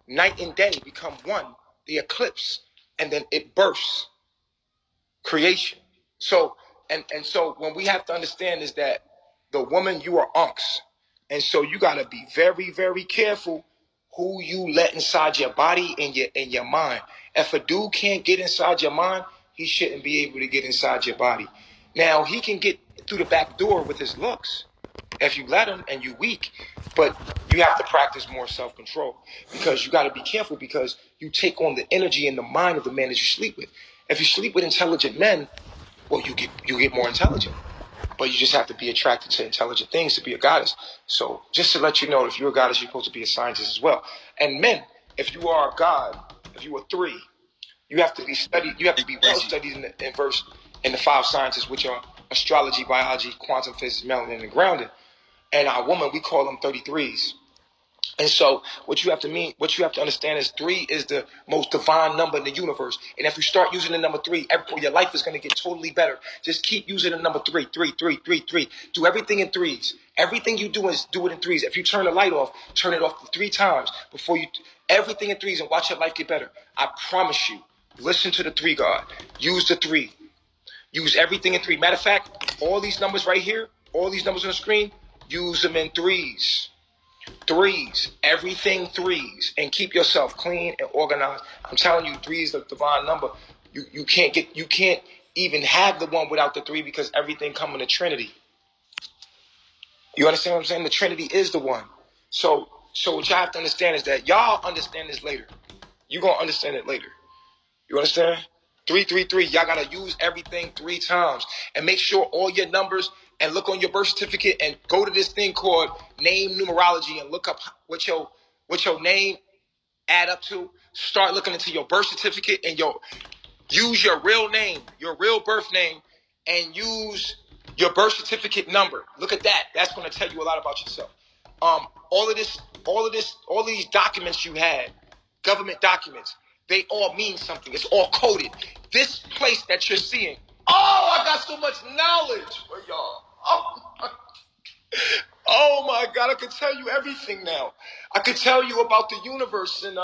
Night and day become one, the eclipse, and then it bursts creation. So so when we have to understand is that the woman, you are unks. And so you gotta be very, very careful who you let inside your body and your mind. If a dude can't get inside your mind, he shouldn't be able to get inside your body. Now he can get through the back door with his looks if you let him and you weak, but you have to practice more self-control because you got to be careful because you take on the energy and the mind of the man that you sleep with. If you sleep with intelligent men, well, you get more intelligent, but you just have to be attracted to intelligent things to be a goddess. So just to let you know, if you're a goddess, you're supposed to be a scientist as well. And men, if you are a god, if you are three, you have to be studied. You have to be well studied in the five sciences, which are astrology, biology, quantum physics, melanin, and grounding. And our woman, we call them 33s. And so what you have to understand is 3 is the most divine number in the universe. And if you start using the number 3, your life is going to get totally better. Just keep using the number 3, 3, 3, 3, 3. Do everything in 3s. Everything you do is do it in 3s. If you turn the light off, turn it off 3 times before you. Everything in 3s and watch your life get better. I promise you. Listen to the 3 God. Use the 3. Use everything in 3. Matter of fact, all these numbers right here, all these numbers on the screen, use them in 3s. 3s, everything 3s, and keep yourself clean and organized. I'm telling you, 3 is the divine number. You can't even have the one without the 3 because everything comes in the Trinity. You understand what I'm saying? The Trinity is the one. So what y'all have to understand is that y'all understand this later. You're gonna understand it later. You understand? 333. Y'all gotta use everything 3 times and make sure all your numbers. And look on your birth certificate and go to this thing called name numerology and look up what your name add up to. Start looking into your birth certificate and use your real name, your real birth name, and use your birth certificate number. Look at that. That's going to tell you a lot about yourself. All these documents you had, government documents, they all mean something. It's all coded. This place that you're seeing. Oh, I got so much knowledge for y'all. Oh my God, I could tell you everything now. I could tell you about the universe and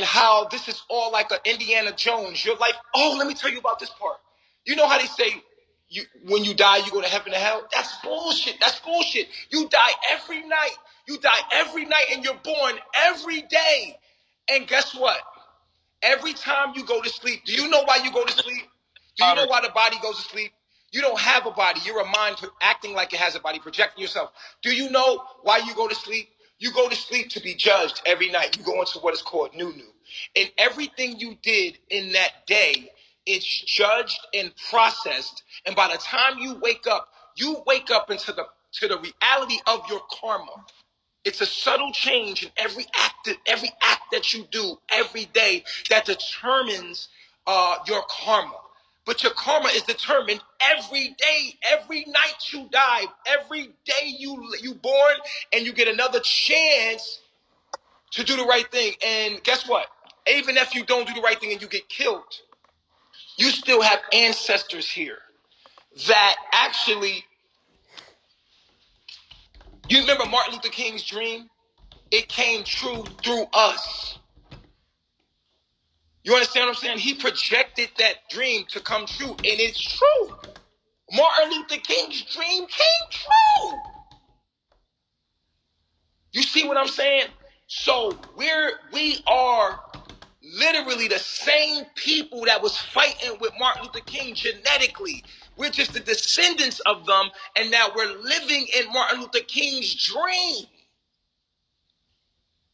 how this is all like an Indiana Jones. Your life. Oh, let me tell you about this part. You know how they say when you die, you go to heaven or hell? That's bullshit. That's bullshit. You die every night. You die every night and you're born every day. And guess what? Every time you go to sleep, do you know why you go to sleep? Do you know why the body goes to sleep? You don't have a body. You're a mind acting like it has a body, projecting yourself. Do you know why you go to sleep? You go to sleep to be judged every night. You go into what is called Nunu. And everything you did in that day, it's judged and processed. And by the time you wake up into the reality of your karma. It's a subtle change in every act that you do every day that determines your karma. But your karma is determined every day, every night you die, every day you born, and you get another chance to do the right thing. And guess what? Even if you don't do the right thing and you get killed, you still have ancestors here that actually. You remember Martin Luther King's dream? It came true through us. You understand what I'm saying? He projected that dream to come true, and it's true. Martin Luther King's dream came true. You see what I'm saying? So we are literally the same people that was fighting with Martin Luther King genetically. We're just the descendants of them, and now we're living in Martin Luther King's dream.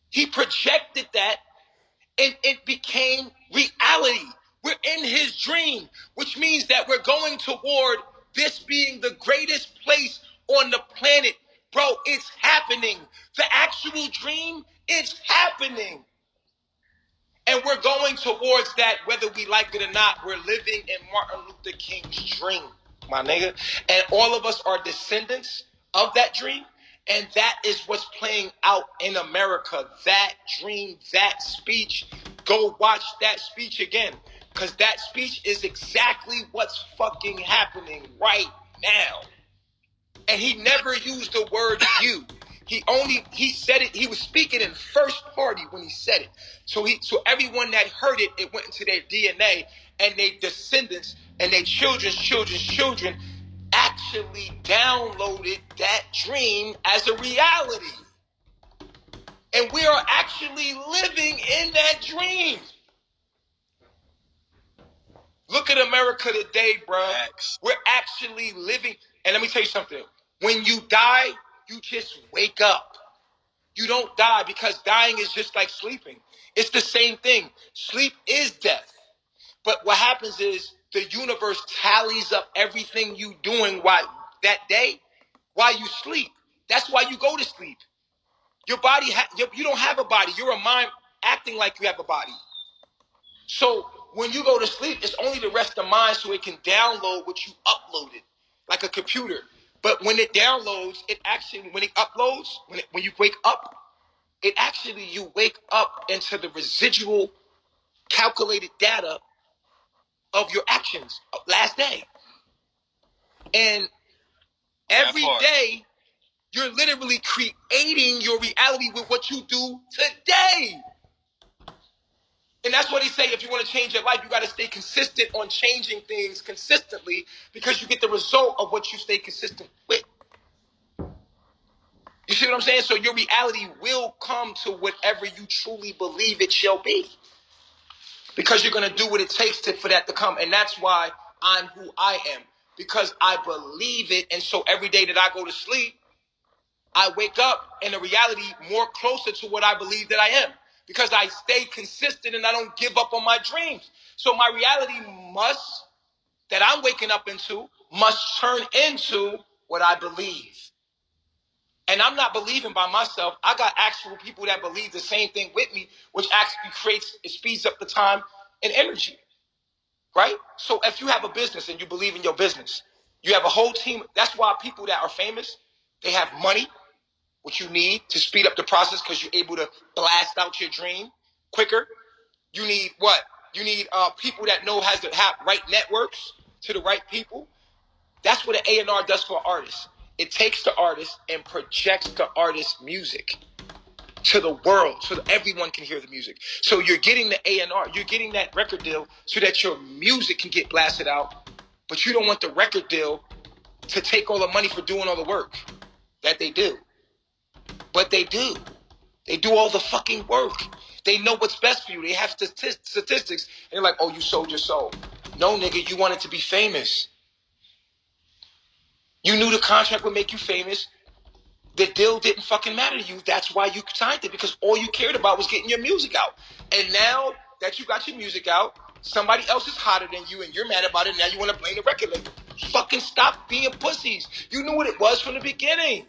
He projected that, and it became reality. We're in his dream, which means that we're going toward this being the greatest place on the planet. Bro, it's happening. The actual dream, it's happening. And we're going towards that, whether we like it or not. We're living in Martin Luther King's dream, my nigga. And all of us are descendants of that dream. And that is what's playing out in America. That dream, that speech. Go watch that speech again. Because that speech is exactly what's fucking happening right now. And he never used the word you. He said it. He was speaking in first party when he said it. So everyone that heard it, it went into their DNA, and their descendants and their children's children actually downloaded that dream as a reality. And we are actually living in that dream. Look at America today, bro. We're actually living. And let me tell you something. When you die, you just wake up. You don't die, because dying is just like sleeping. It's the same thing. Sleep is death. But what happens is the universe tallies up everything you doing that day while you sleep. That's why you go to sleep. Your body, you don't have a body. You're a mind acting like you have a body. So when you go to sleep, it's only to rest the mind so it can download what you uploaded, like a computer. But when it downloads, when it uploads, when you wake up, you wake up into the residual calculated data of your actions of last day. And every day, you're literally creating your reality with what you do today. And that's what he say. If you want to change your life, you got to stay consistent on changing things consistently, because you get the result of what you stay consistent with. You see what I'm saying? So your reality will come to whatever you truly believe it shall be, because you're going to do what it takes for that to come. And that's why I'm who I am, because I believe it. And so every day that I go to sleep, I wake up in a reality more closer to what I believe that I am, because I stay consistent and I don't give up on my dreams. So my reality that I'm waking up into must turn into what I believe. And I'm not believing by myself. I got actual people that believe the same thing with me, which actually speeds up the time and energy, right? So if you have a business and you believe in your business, you have a whole team. That's why people that are famous, they have money, what you need to speed up the process, because you're able to blast out your dream quicker. You need what? You need people that know how to have right networks to the right people. That's what an A&R does for artists. It takes the artist and projects the artist's music to the world so that everyone can hear the music. So you're getting the A&R, you're getting that record deal so that your music can get blasted out, but you don't want the record deal to take all the money for doing all the work that they do. But they do. They do all the fucking work. They know what's best for you. They have statistics. And they're like, oh, you sold your soul. No, nigga, you wanted to be famous. You knew the contract would make you famous. The deal didn't fucking matter to you. That's why you signed it, because all you cared about was getting your music out. And now that you got your music out, somebody else is hotter than you and you're mad about it. Now you want to blame the record label. Fucking stop being pussies. You knew what it was from the beginning.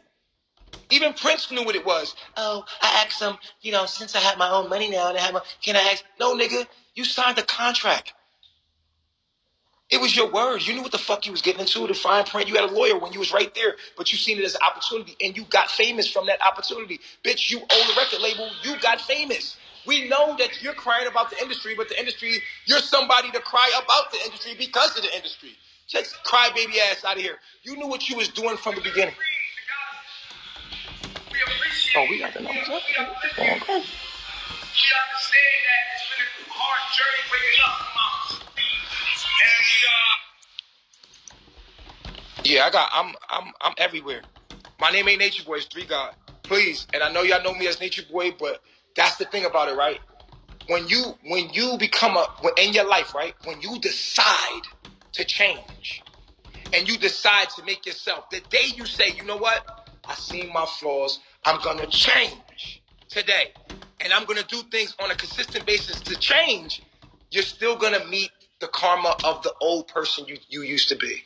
Even Prince knew what it was. Oh, I asked him, since I have my own money now, can I ask? No, nigga, you signed the contract. It was your word. You knew what the fuck you was getting into, the fine print. You had a lawyer when you was right there, but you seen it as an opportunity, and you got famous from that opportunity. Bitch, you own the record label. You got famous. We know that you're crying about the industry, but the industry, you're somebody to cry about the industry because of the industry. Just cry baby ass out of here. You knew what you was doing from the beginning. Oh, we got the numbers up. Okay. We understand that it's been a hard journey waking up, moms. And I'm everywhere. My name ain't Natureboy, it's 3 God. Please, and I know y'all know me as Natureboy, but that's the thing about it, right? When you become in your life, right? When you decide to change and you decide to make yourself, the day you say, you know what? I seen my flaws. I'm going to change today. And I'm going to do things on a consistent basis to change. You're still going to meet the karma of the old person you used to be.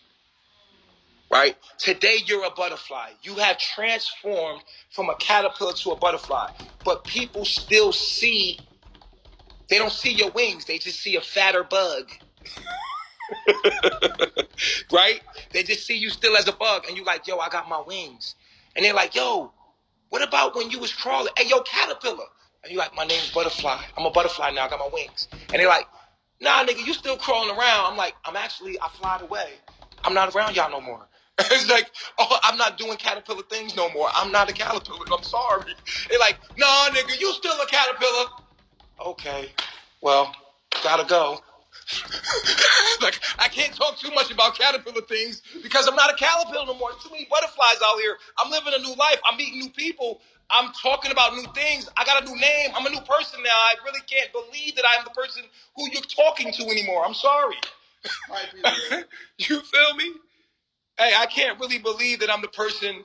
Right? Today, you're a butterfly. You have transformed from a caterpillar to a butterfly. But people still they don't see your wings. They just see a fatter bug. Right? They just see you still as a bug. And you're like, yo, I got my wings. And they're like, yo, what about when you was crawling? Hey, yo, caterpillar. And you're like, my name's Butterfly. I'm a butterfly now. I got my wings. And they're like, nah, nigga, you still crawling around. I'm like, I flied away. I'm not around y'all no more. It's like, oh, I'm not doing caterpillar things no more. I'm not a caterpillar. I'm sorry. They're like, no, nigga, you still a caterpillar. Okay, well, gotta go. Like, I can't talk too much about caterpillar things because I'm not a caterpillar no more. There's too many butterflies out here. I'm living a new life. I'm meeting new people. I'm talking about new things. I got a new name. I'm a new person now. I really can't believe that I am the person who you're talking to anymore. I'm sorry. You feel me? Hey, I can't really believe that I'm the person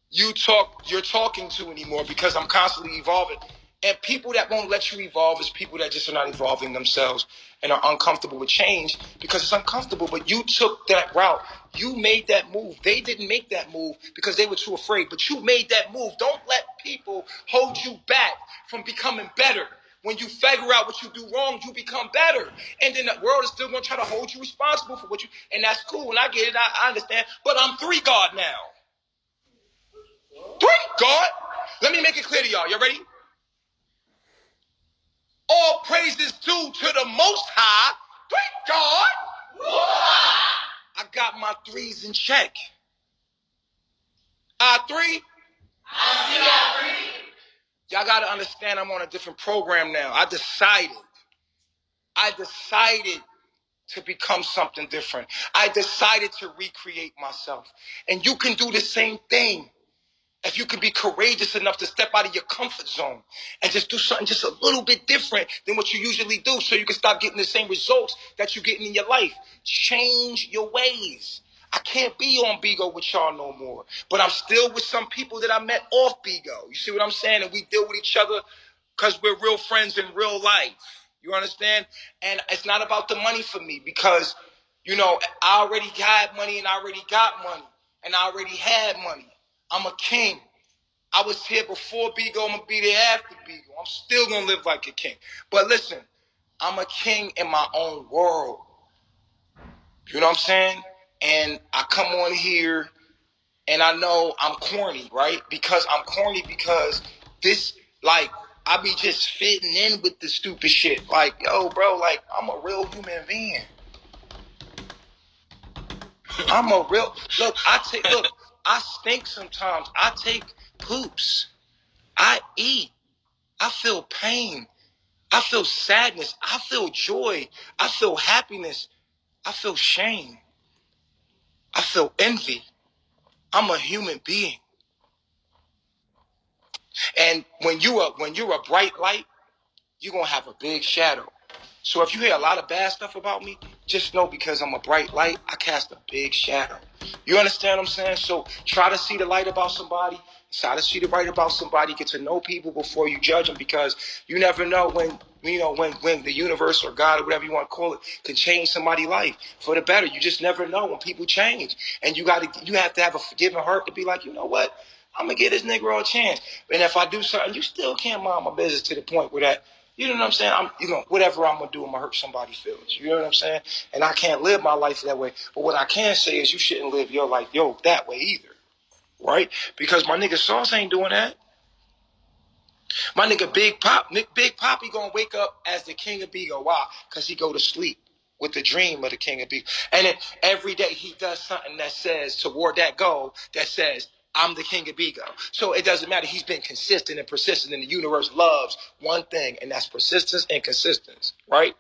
you're talking to anymore because I'm constantly evolving. And people that won't let you evolve is people that just are not evolving themselves and are uncomfortable with change because it's uncomfortable. But you took that route. You made that move. They didn't make that move because they were too afraid. But you made that move. Don't let people hold you back from becoming better. When you figure out what you do wrong, you become better. And then the world is still going to try to hold you responsible for what you... And that's cool. And I get it. I understand. But I'm 3 God now. 3 God. Let me make it clear to y'all. You ready? All praises due to the Most High. 3 God. I got my 3s in check. I3. Y'all got to understand I'm on a different program now. I decided to become something different. I decided to recreate myself. And you can do the same thing. If you can be courageous enough to step out of your comfort zone and just do something just a little bit different than what you usually do so you can stop getting the same results that you're getting in your life. Change your ways. I can't be on Bigo with y'all no more. But I'm still with some people that I met off Bigo. You see what I'm saying? And we deal with each other because we're real friends in real life. You understand? And it's not about the money for me because, you know, I already had money and I already got money. And I already had money. I'm a king. I was here before Bigo. I'm going to be there after Bigo. I'm still going to live like a king. But listen, I'm a king in my own world. You know what I'm saying? And I come on here and I know I'm corny, right? Because I'm corny because this, like, I be just fitting in with the stupid shit. Like, yo, bro, like, I'm a real human being. I'm a real, look, I stink sometimes. I take poops. I eat. I feel pain. I feel sadness. I feel joy. I feel happiness. I feel shame. I feel envy. I'm a human being. And when you're a bright light, you're going to have a big shadow. So if you hear a lot of bad stuff about me, just know because I'm a bright light, I cast a big shadow. You understand what I'm saying? So try to see the light about somebody. Try to see the right about somebody. Get to know people before you judge them because you never know when the universe or God or whatever you want to call it can change somebody's life for the better. You just never know when people change. And you have to have a forgiving heart to be like, you know what? I'm going to give this Negro a chance. And if I do something, you still can't mind my business to the point where that, you know what I'm saying? Whatever I'm going to do, I'm going to hurt somebody's feelings. You know what I'm saying? And I can't live my life that way. But what I can say is you shouldn't live your life, that way either. Right? Because my nigga Sauce ain't doing that. My nigga Big Poppy gonna wake up as the king of Bigo. Why? Because he go to sleep with the dream of the king of Bigo. And then every day he does something that says, toward that goal, that says, I'm the king of Bigo. So it doesn't matter. He's been consistent and persistent, and the universe loves one thing, and that's persistence and consistency, right?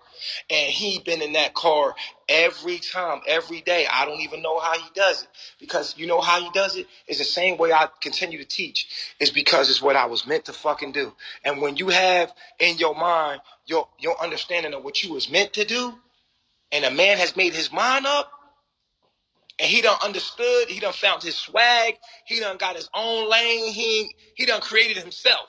And he been in that car every time, every day. I don't even know how he does it. Because you know how he does it? It's the same way I continue to teach. It's because it's what I was meant to fucking do. And when you have in your mind your understanding of what you was meant to do, and a man has made his mind up, and he done understood, he done found his swag, he done got his own lane, he done created himself.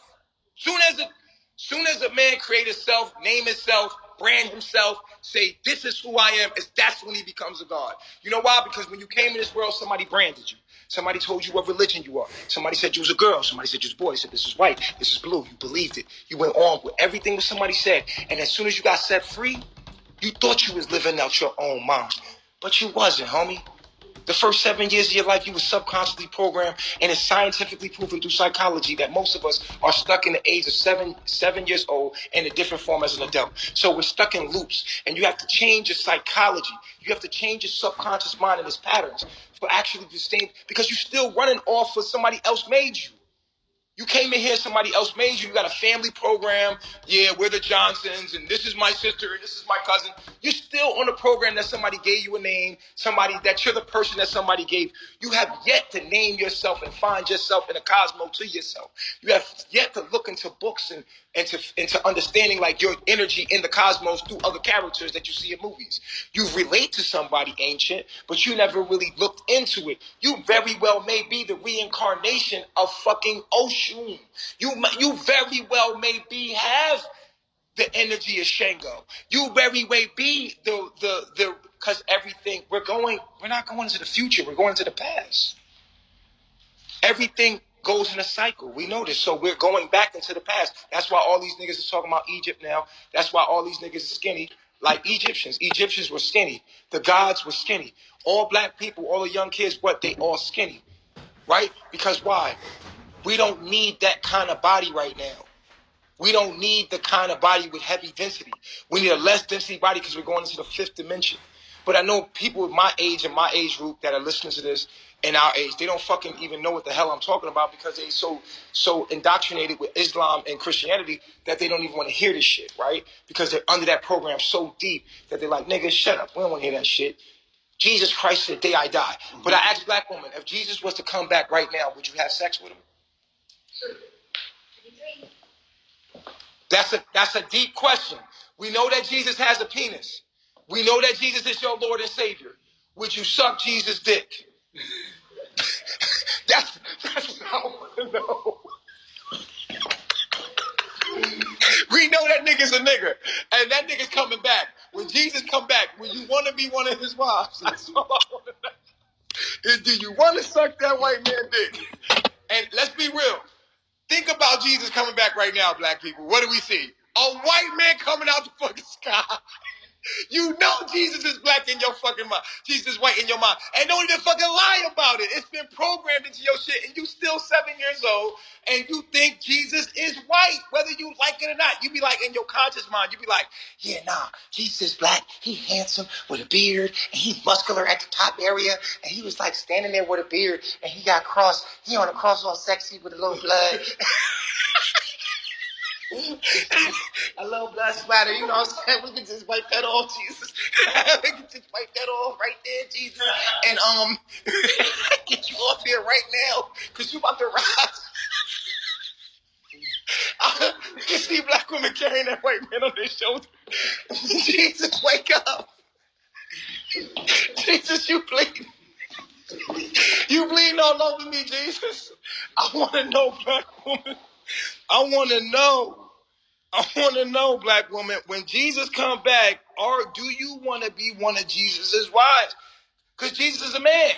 Soon as a man create himself, name himself, brand himself, say, this is who I am, that's when he becomes a God. You know why? Because when you came in this world, somebody branded you. Somebody told you what religion you are. Somebody said you was a girl. Somebody said you was a boy. They said this is white, this is blue. You believed it. You went on with everything that somebody said. And as soon as you got set free, you thought you was living out your own mind. But you wasn't, homie. The first 7 years of your life, you were subconsciously programmed, and it's scientifically proven through psychology that most of us are stuck in the age of seven years old in a different form as an adult. So we're stuck in loops, and you have to change your psychology. You have to change your subconscious mind and its patterns for actually to stay, because you're still running off what somebody else made you. You came in here, somebody else made you. You got a family program. Yeah, we're the Johnsons, and this is my sister, and this is my cousin. You're still on a program that somebody gave you a name, somebody that you're the person that somebody gave. You have yet to name yourself and find yourself in the cosmos to yourself. You have yet to look into books and into understanding like your energy in the cosmos through other characters that you see in movies. You relate to somebody ancient, but you never really looked into it. You very well may be the reincarnation of fucking Oshun. You very well may have the energy of Shango. You very way be the because everything we're not going into the future, we're going into the past. Everything goes in a cycle. We know this. So we're going back into the past. That's why all these niggas are talking about Egypt now. That's why all these niggas are skinny, like Egyptians. Egyptians were skinny. The gods were skinny. All black people, all the young kids, they all skinny. Right? Because why? We don't need that kind of body right now. We don't need the kind of body with heavy density. We need a less density body because we're going into the fifth dimension. But I know people with my age and my age group that are listening to this in our age, they don't fucking even know what the hell I'm talking about because they so indoctrinated with Islam and Christianity that they don't even want to hear this shit, right? Because they're under that program so deep that they're like, nigga, shut up. We don't want to hear that shit. Jesus Christ said, day I die. But I asked black woman, if Jesus was to come back right now, would you have sex with him? That's a deep question. We know that Jesus has a penis. We know that Jesus is your Lord and Savior. Would you suck Jesus' dick? that's what I want to know. We know that nigga's a nigger, and that nigga's coming back. When Jesus come back, will you want to be one of his wives? That's all I want to know. Is, do you want to suck that white man dick? And let's be real. Think about Jesus coming back right now, black people. What do we see? A white man coming out the fucking sky. You know Jesus is black in your fucking mind. Jesus is white in your mind. And don't even fucking lie about it. It's been programmed into your shit. And you still 7 years old. And you think Jesus is white. Whether you like it or not. You be like, in your conscious mind, you be like, yeah, nah. Jesus is black. He handsome with a beard. And he muscular at the top area. And he was like standing there with a beard. And he got cross. He on a cross all sexy with a little blood. A little blood splatter, you know what I'm saying? We can just wipe that off, Jesus. We can just wipe that off right there, Jesus. And get you off here right now, because you about to rise. You can see black women carrying that white man on their shoulder. Jesus, wake up. Jesus, you bleeding. You bleeding all over me, Jesus. I want to know, black woman. I want to know, black woman, when Jesus come back, or do you want to be one of Jesus's wives? Because Jesus is a man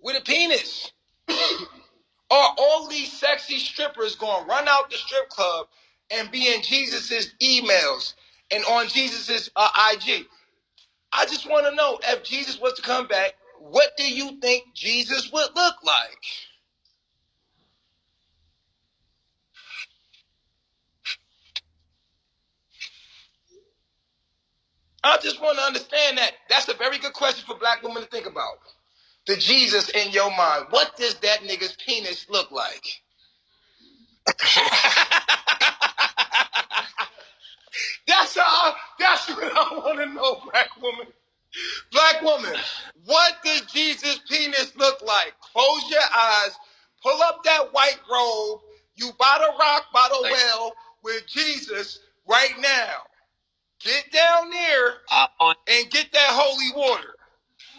with a penis. Are all these sexy strippers going to run out the strip club and be in Jesus's emails and on Jesus's IG? I just want to know, if Jesus was to come back, what do you think Jesus would look like? I just want to understand that. That's a very good question for black women to think about. The Jesus in your mind. What does that nigga's penis look like? That's what I want to know, black woman. Black woman, what does Jesus' penis look like? Close your eyes. Pull up that white robe. You by the rock, by the well with Jesus right now. Get down there and get that holy water.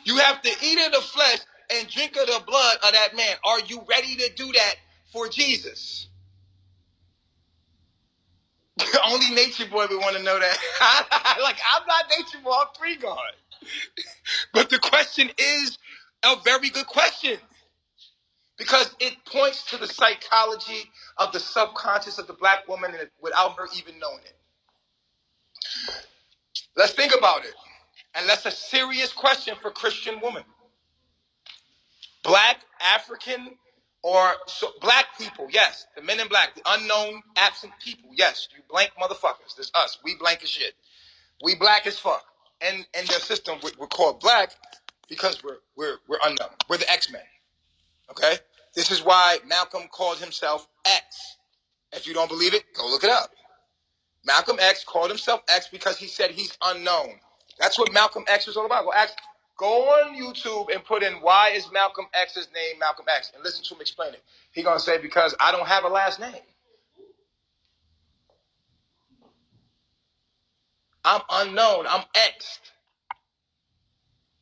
You have to eat of the flesh and drink of the blood of that man. Are you ready to do that for Jesus? Only Natureboy would want to know that. Like, I'm not Natureboy, I'm 3 God. But the question is a very good question. Because it points to the psychology of the subconscious of the black woman without her even knowing it. Let's think about it. And that's a serious question for Christian women. black, African, or black people, yes. The men in black, the unknown, absent people, yes. You blank motherfuckers. This us. We blank as shit. We black as fuck. And in their system, we're called black because we're unknown. We're the X-Men. Okay? This is why Malcolm called himself X. If you don't believe it, go look it up. Malcolm X called himself X because he said he's unknown. That's what Malcolm X was all about. Go on YouTube and put in why is Malcolm X's name Malcolm X and listen to him explain it. He's going to say because I don't have a last name. I'm unknown. I'm X'd.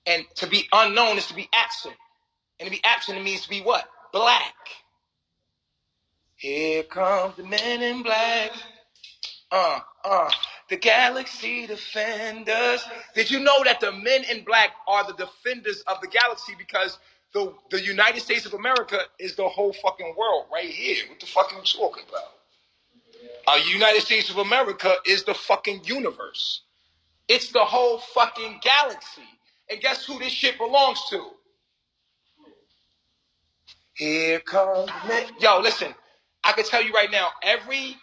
And to be unknown is to be absent. And to be absent means to be what? Black. Here comes the men in black. The galaxy defenders. Did you know that the men in black are the defenders of the galaxy because the United States of America is the whole fucking world right here. What the fuck are you talking about? United States of America is the fucking universe. It's the whole fucking galaxy. And guess who this shit belongs to? Here comes men. Yo, listen. I can tell you right now, every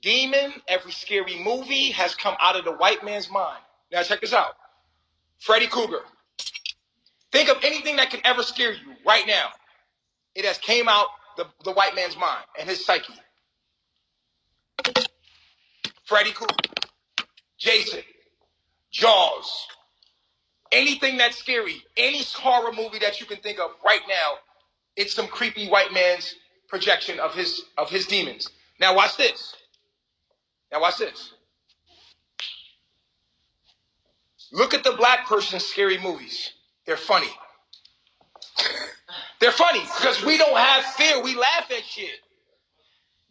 demon, every scary movie has come out of the white man's mind. Now check this out. Freddy Krueger. Think of anything that can ever scare you right now. It has came out the white man's mind and his psyche. Freddy Krueger. Jason. Jaws. Anything that's scary, any horror movie that you can think of right now, it's some creepy white man's projection of his demons. Now watch this. Look at the black person's scary movies. They're funny. They're funny because we don't have fear. We laugh at shit.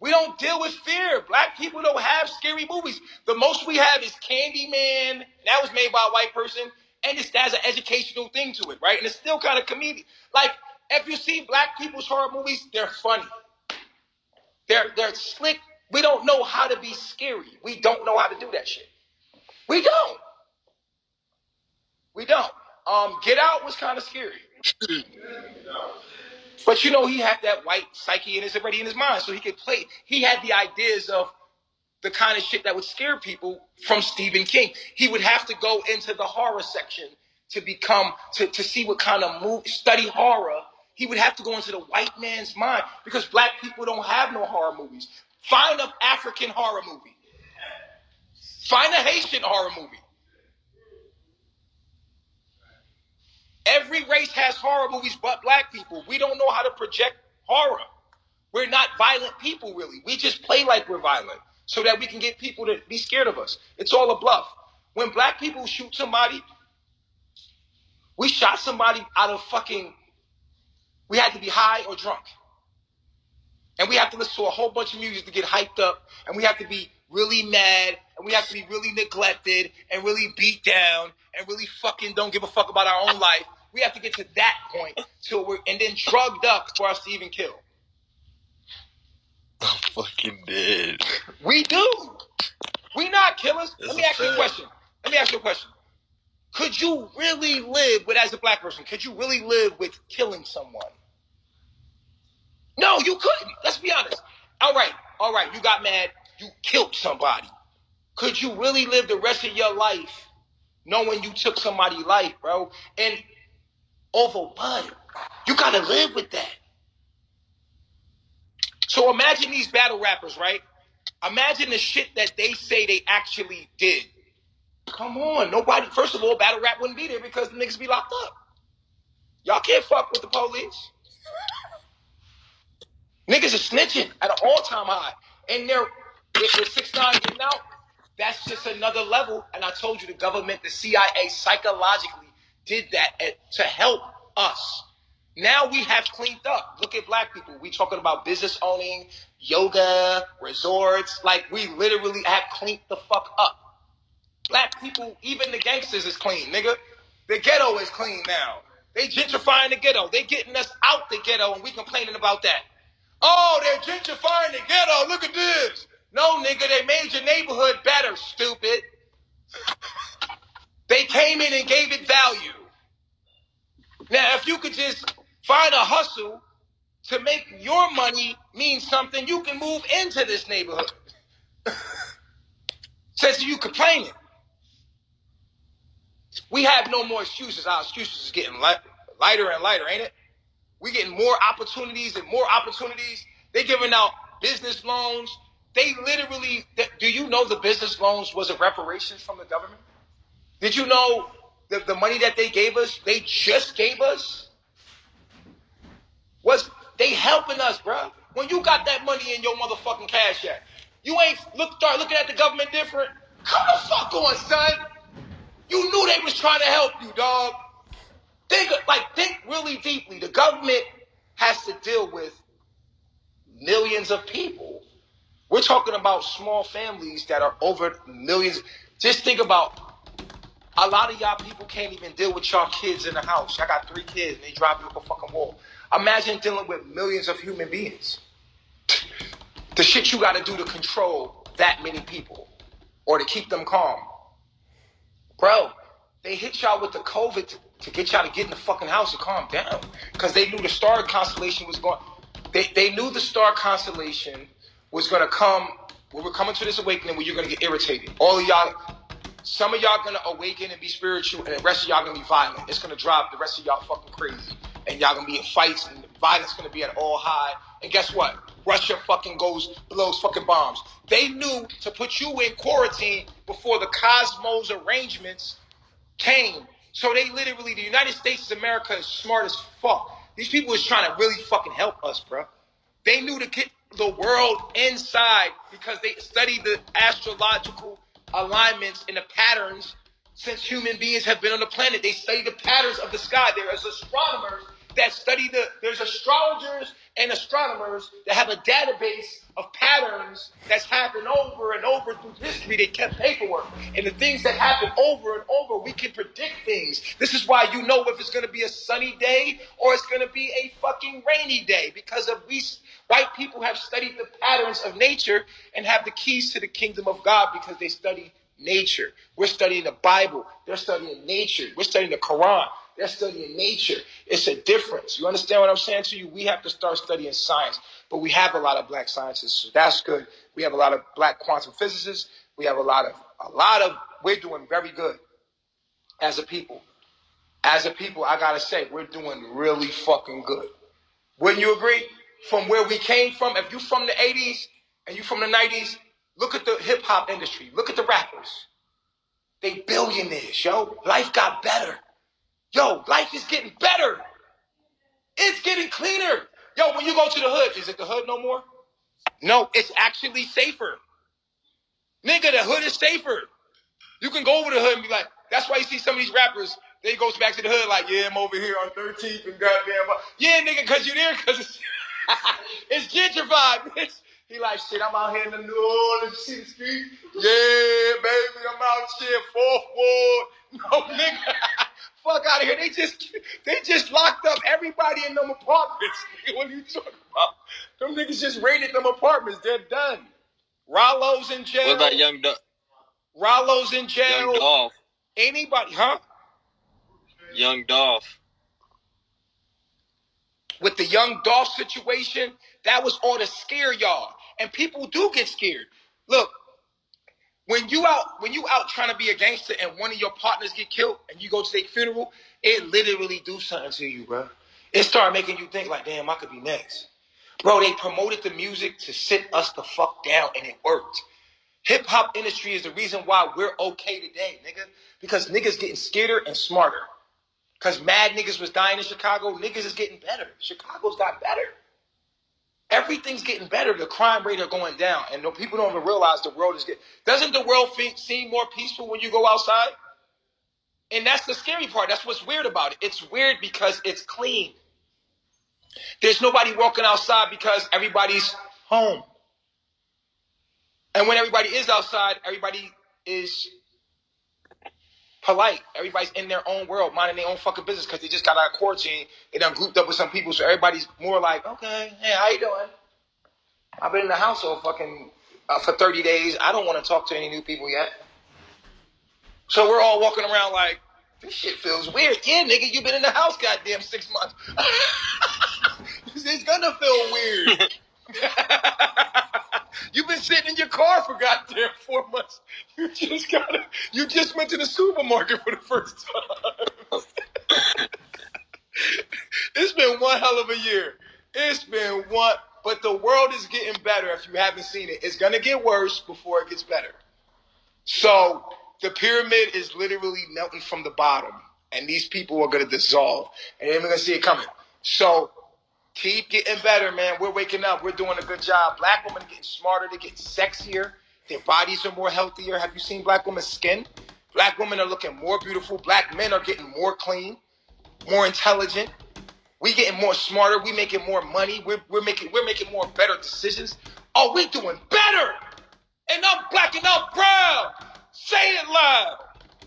We don't deal with fear. Black people don't have scary movies. The most we have is Candyman. That was made by a white person. And it has an educational thing to it, right? And it's still kind of comedic. Like, if you see black people's horror movies, they're funny. They're slick. We don't know how to be scary. We don't know how to do that shit. We don't. Get Out was kind of scary. But you know, he had that white psyche and it's already in his mind, so he could play. He had the ideas of the kind of shit that would scare people from Stephen King. He would have to go into the horror section to see what kind of study horror. He would have to go into the white man's mind because black people don't have no horror movies. Find an African horror movie. Find a Haitian horror movie. Every race has horror movies but black people. We don't know how to project horror. We're not violent people, really. We just play like we're violent so that we can get people to be scared of us. It's all a bluff. When black people shoot somebody, we shot somebody out of we had to be high or drunk. And we have to listen to a whole bunch of music to get hyped up. And we have to be really mad. And we have to be really neglected and really beat down and really fucking don't give a fuck about our own life. We have to get to that point and then drugged up for us to even kill. I'm fucking dead. We do. We not killers. Let me ask you a question. Could you really live as a black person, could you really live with killing someone? No, you couldn't. Let's be honest. All right. You got mad. You killed somebody. Could you really live the rest of your life knowing you took somebody's life, bro? And over what? You got to live with that. So imagine these battle rappers, right? Imagine the shit that they say they actually did. Come on. First of all, battle rap wouldn't be there because the niggas be locked up. Y'all can't fuck with the police. Niggas are snitching at an all-time high. And they're 6ix9ine getting out. That's just another level. And I told you the government, the CIA psychologically did that to help us. Now we have cleaned up. Look at black people. We talking about business owning, yoga, resorts. Like we literally have cleaned the fuck up. Black people, even the gangsters is clean, nigga. The ghetto is clean now. They gentrifying the ghetto. They getting us out the ghetto and we complaining about that. Oh, they're gentrifying the ghetto. Look at this. No, nigga, they made your neighborhood better, stupid. They came in and gave it value. Now, if you could just Find a hustle to make your money mean something. You can move into this neighborhood. Says you complaining. We have no more excuses. Our excuses is getting lighter and lighter, ain't it? We getting more opportunities and more opportunities. They giving out business loans. They literally, do you know the business loans was a reparations from the government? Did you know the money that they gave us, they just gave us, was they helping us, bro? When you got that money in your motherfucking cash app, you ain't start looking at the government different. Come the fuck on, son. You knew they was trying to help you, dog. Think really deeply. The government has to deal with millions of people. We're talking about small families that are over millions. Just think about, a lot of y'all people can't even deal with y'all kids in the house. I got 3 kids and they drive you up a fucking wall. Imagine dealing with millions of human beings. The shit you gotta do to control that many people or to keep them calm. Bro, they hit y'all with the COVID to get y'all to get in the fucking house and calm down. Because they knew the star constellation was going. They knew the star constellation was going to come. We were coming to this awakening where you're going to get irritated. All of y'all, some of y'all going to awaken and be spiritual, and the rest of y'all going to be violent. It's going to drive the rest of y'all fucking crazy. And y'all going to be in fights, and the violence going to be at all high. And guess what? Russia fucking blows fucking bombs. They knew to put you in quarantine before the Cosmos arrangements came. So they literally, the United States of America is smart as fuck. These people is trying to really fucking help us, bro. They knew to get the world inside because they studied the astrological alignments and the patterns since human beings have been on the planet. They study the patterns of the sky. There's astronomers that study there's astrologers and astronomers that have a database of patterns that's happened over and over through history. They kept paperwork. And the things that happen over and over, we can predict things. This is why you know if it's going to be a sunny day or it's going to be a fucking rainy day. Because of white people have studied the patterns of nature and have the keys to the kingdom of God because they study nature. We're studying the Bible. They're studying nature. We're studying the Quran. They're studying nature. It's a difference. You understand what I'm saying to you? We have to start studying science. But we have a lot of black scientists, so that's good. We have a lot of black quantum physicists. We have a lot of, we're doing very good as a people. As a people, I gotta say, we're doing really fucking good. Wouldn't you agree? From where we came from, if you from the 80s and you from the 90s, look at the hip hop industry. Look at the rappers. They billionaires, yo. Life got better. Yo, life is getting better. It's getting cleaner. Yo, when you go to the hood, is it the hood no more? No, it's actually safer. Nigga, the hood is safer. You can go over the hood and be like, that's why you see some of these rappers, they goes back to the hood like, yeah, I'm over here on 13th and goddamn. Yeah, nigga, because you're there because it's, it's gentrified, bitch. He like, shit, I'm out here in the New Orleans, see the street? Yeah, baby, I'm out here, 4th Ward. No, nigga. Fuck out of here. They just locked up everybody in them apartments. What are you talking about? Them niggas just raided them apartments. They're done. Rollo's in jail. What about Young Dolph? Rollo's in jail. Young Dolph. Anybody, huh? Young Dolph. With the Young Dolph situation, that was all to scare y'all. And people do get scared. Look, when you out trying to be a gangster and one of your partners get killed and you go to their funeral, it literally do something to you, bro. It started making you think like, damn, I could be next. Bro, they promoted the music to sit us the fuck down and it worked. Hip-hop industry is the reason why we're okay today, nigga. Because niggas getting scareder and smarter. Because mad niggas was dying in Chicago, niggas is getting better. Chicago's got better. Everything's getting better. The crime rate are going down. And people don't even realize the world is getting... Doesn't the world seem more peaceful when you go outside? And that's the scary part. That's what's weird about it. It's weird because it's clean. There's nobody walking outside because everybody's home. And when everybody is outside, everybody is polite. Everybody's in their own world, minding their own fucking business because they just got out of quarantine. They done grouped up with some people, so everybody's more like, okay, hey, how you doing? I've been in the house for 30 days. I don't want to talk to any new people yet. So we're all walking around like, This shit feels weird. Yeah, nigga, you been in the house goddamn 6 months. It's gonna feel weird. You've been sitting in your car for goddamn 4 months. You just went to the supermarket for the first time. It's been one hell of a year. It's been one, but the world is getting better if you haven't seen it. It's gonna get worse before it gets better. So the pyramid is literally melting from the bottom, and these people are gonna dissolve, and they're gonna see it coming. So keep getting better, man. We're waking up. We're doing a good job. Black women are getting smarter. They're getting sexier. Their bodies are more healthier. Have you seen black women's skin? Black women are looking more beautiful. Black men are getting more clean, more intelligent. We getting more smarter. We making more money. We're making more better decisions. Oh, we doing better. And I'm black and I'm proud. Say it loud.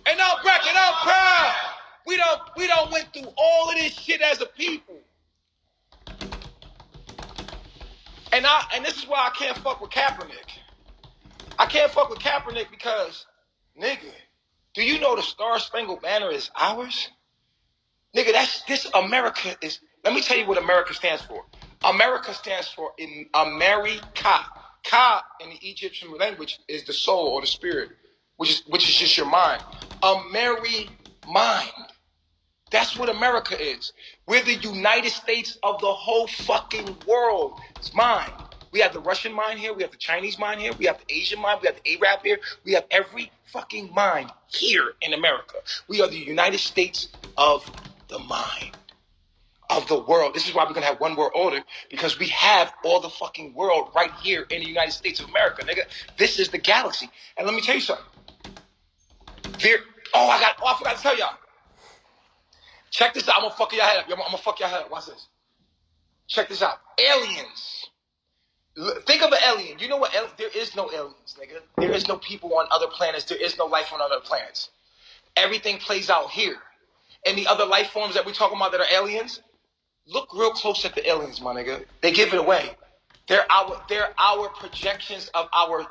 And I'm black and I'm proud. We don't went through all of this shit as a people. And this is why I can't fuck with Kaepernick. I can't fuck with Kaepernick because, nigga, do you know the Star Spangled Banner is ours? Nigga, this America is. Let me tell you what America stands for. America stands for in America. Ka in the Egyptian language is the soul or the spirit, which is just your mind. Mind. That's what America is. We're the United States of the whole fucking world. It's mind. We have the Russian mind here. We have the Chinese mind here. We have the Asian mind. We have the Arab here. We have every fucking mind here in America. We are the United States of the mind. Of the world. This is why we're going to have one world order, because we have all the fucking world right here in the United States of America, nigga. This is the galaxy. And let me tell you something. I forgot to tell y'all. Check this out. I'm going to fuck y'all head up. I'm going to fuck y'all head up. Watch this. Check this out. Aliens. Think of an alien. You know what? There is no aliens, nigga. There is no people on other planets. There is no life on other planets. Everything plays out here. And the other life forms that we're talking about that are aliens, look real close at the aliens, my nigga. They give it away. They're our projections of our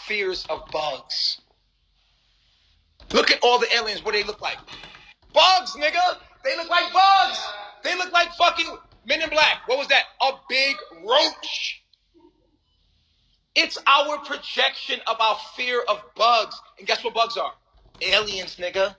fears of bugs. Look at all the aliens. What they look like? Bugs, nigga. They look like bugs. They look like fucking Men in Black. What was that? A big roach. It's our projection of our fear of bugs. And guess what bugs are? Aliens, nigga.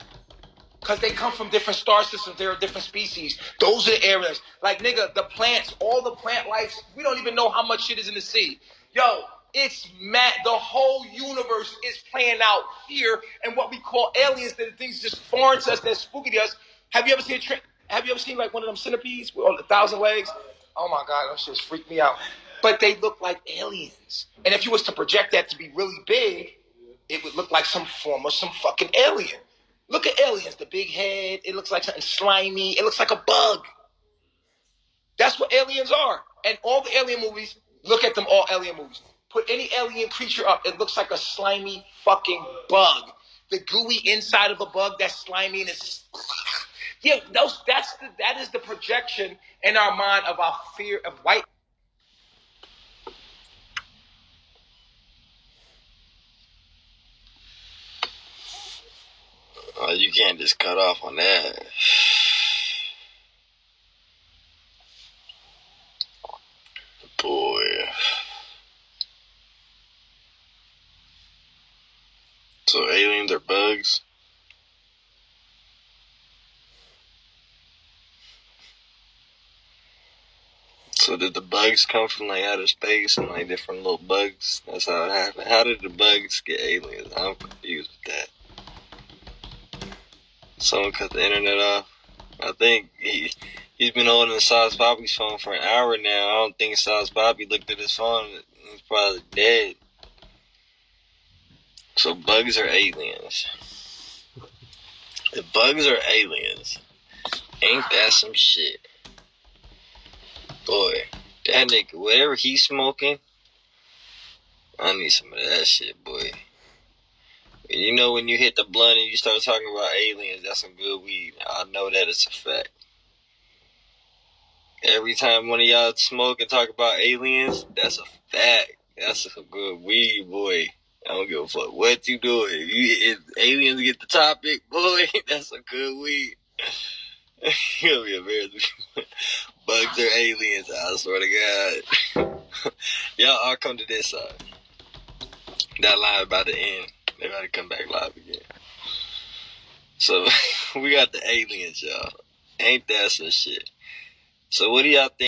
Because they come from different star systems. They're a different species. Those are areas. Like, nigga, the plants, all the plant life, we don't even know how much shit is in the sea. Yo, it's mad. The whole universe is playing out here. And what we call aliens, that things just foreign to us, that's spooky to us. Have you ever seen like one of them centipedes with all 1,000 legs? Oh my God, those shit freak me out. But they look like aliens. And if you was to project that to be really big, it would look like some form of some fucking alien. Look at aliens, the big head. It looks like something slimy. It looks like a bug. That's what aliens are. And all the alien movies, look at them, all alien movies. Put any alien creature up, it looks like a slimy fucking bug. The gooey inside of a bug that's slimy and it's... Yeah, that is the projection in our mind of our fear of white. Oh, you can't just cut off on that. Boy. So aliens are bugs? So did the bugs come from like outer space and like different little bugs? That's how it happened. How did the bugs get aliens? I'm confused with that. Someone cut the internet off. I think he's been holding Sauce Bobby's phone for an hour now. I don't think Sauce Bobby looked at his phone. He's probably dead. So bugs are aliens. If bugs are aliens, ain't that some shit? Boy, that nigga, whatever he's smoking, I need some of that shit, boy. You know when you hit the blunt and you start talking about aliens, that's some good weed. I know that it's a fact. Every time one of y'all smoke and talk about aliens, that's a fact. That's some good weed, boy. I don't give a fuck what you doing. If aliens get the topic, boy, that's a good week. You'll be embarrassed. Bugs are aliens, I swear to God. Y'all all come to this side. That line about to end. They about to come back live again. So, we got the aliens, y'all. Ain't that some shit? So, what do y'all think?